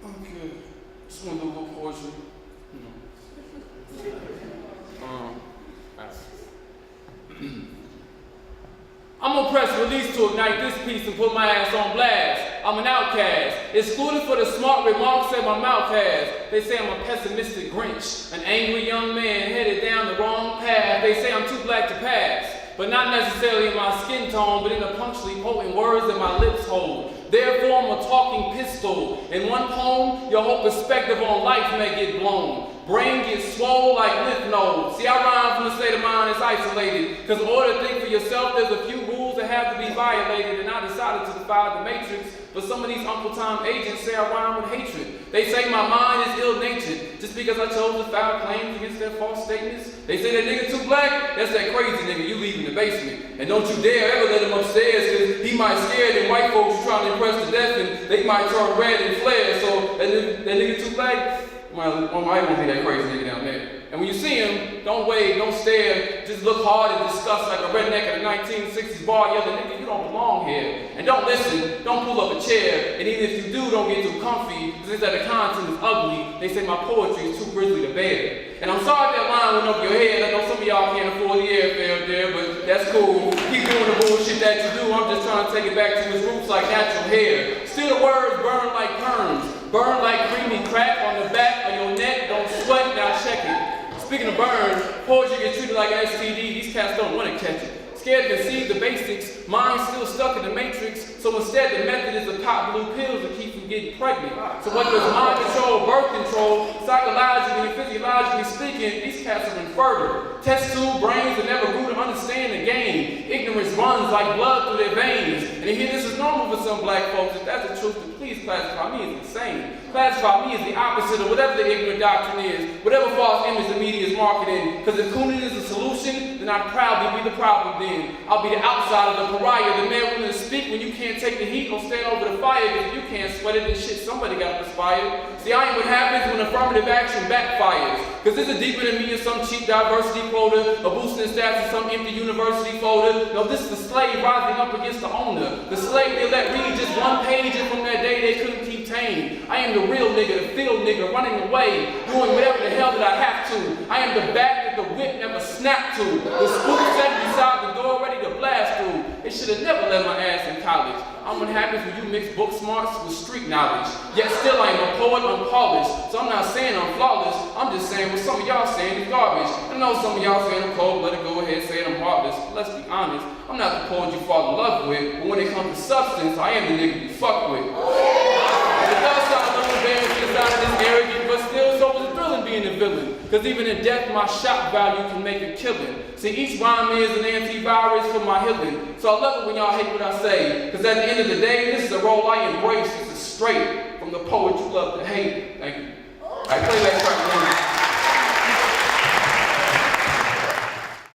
Okay. Just want to do a little poetry. I'm gonna press release to ignite this piece and put my ass on blast. I'm an outcast, excluded for the smart remarks that my mouth has. They say I'm a pessimistic Grinch, an angry young man headed down the wrong path. They say I'm too black to pass, but not necessarily in my skin tone, but in the punctually potent words that my lips hold. Therefore, I'm a talking pistol. In one poem, your whole perspective on life may get blown. Brain gets swole like lymph nodes. See, I rhyme from the state of mind that's isolated. Because in order to think for yourself, there's a few rules that have to be violated. And I decided to defy the matrix. But some of these Uncle Tom agents say I rhyme with hatred. They say my mind is ill-natured just because I chose to file claims against their false statements. They say that nigga too black, that's that crazy nigga you leave in the basement. And don't you dare ever let him upstairs, because he might scare them white folks trying to impress to death, and they might turn red and flare. So that nigga too black, might won't be that crazy nigga down there. And when you see him, don't wave, don't stare, just look hard and disgust like a redneck at a 1960s bar yelling, nigga, you don't belong here. And don't listen, don't pull up a chair, and even if you do, don't get too comfy, because that the content is ugly. They say my poetry is too grisly to bear. And I'm sorry that line went over your head. I know some of y'all can't afford the airfare up there, but that's cool. Keep doing the bullshit that you do. I'm just trying to take it back to its roots like natural hair. Still the words burn like perms, burn like creamy crack on the back of your neck. Don't sweat, now check it. Speaking of burn, poetry gets treated like an STD. These cats don't want to catch it. Scared to conceive the basics, mind still stuck in the matrix. So instead, the method is to pop blue pills to keep from getting pregnant. So whether it's mind control, birth control, psychologically and physiologically speaking, these cats are infertile. Test tube brains that never grew to understand the game. Ignorance runs like blood through their veins. And here this is normal for some black folks. If that's the truth, then please classify me as insane. Classify me as the opposite of whatever the ignorant doctrine is, whatever false image the media is marketing. Because if Coonan is the solution, then I'd proudly be the problem then. I'll be the outsider, the pariah, the man willing to speak when you can't take the heat or stand over the fire. Because if you can't sweat it, then shit, somebody got to perspire. See, I ain't what happens when affirmative action backfires. Because this is deeper than me and some cheap diversity quota, or boosting stats in some empty university folder. No, this is the slave rising up against the owner. The slave they let read just one page, and from that day they couldn't keep tame. I am the real nigga, the field nigga, running away, doing whatever the hell that I have to. I am the bat that the whip never snapped to. The spook set beside the door ready to blast through. They should have never let my ass in college. I'm what happens when you mix book smarts with street knowledge. Yet still I am a poet unpolished. So I'm not saying I'm flawless. I'm just saying what some of y'all saying is garbage. I know some of y'all saying I'm cold, let it go ahead saying I'm heartless. But let's be honest, I'm not the poet you fall in love with. But when it comes to substance, I am the nigga you fuck with. It does sound a little embarrassing inside of this arrogant, but still so was thrilling being a villain. Because even in death, my shock value can make a killing. See, each rhyme is an antivirus for my healing. So I love it when y'all hate what I say. Because at the end of the day, this is a role I embrace. This is straight from the poet you love to hate. Thank you.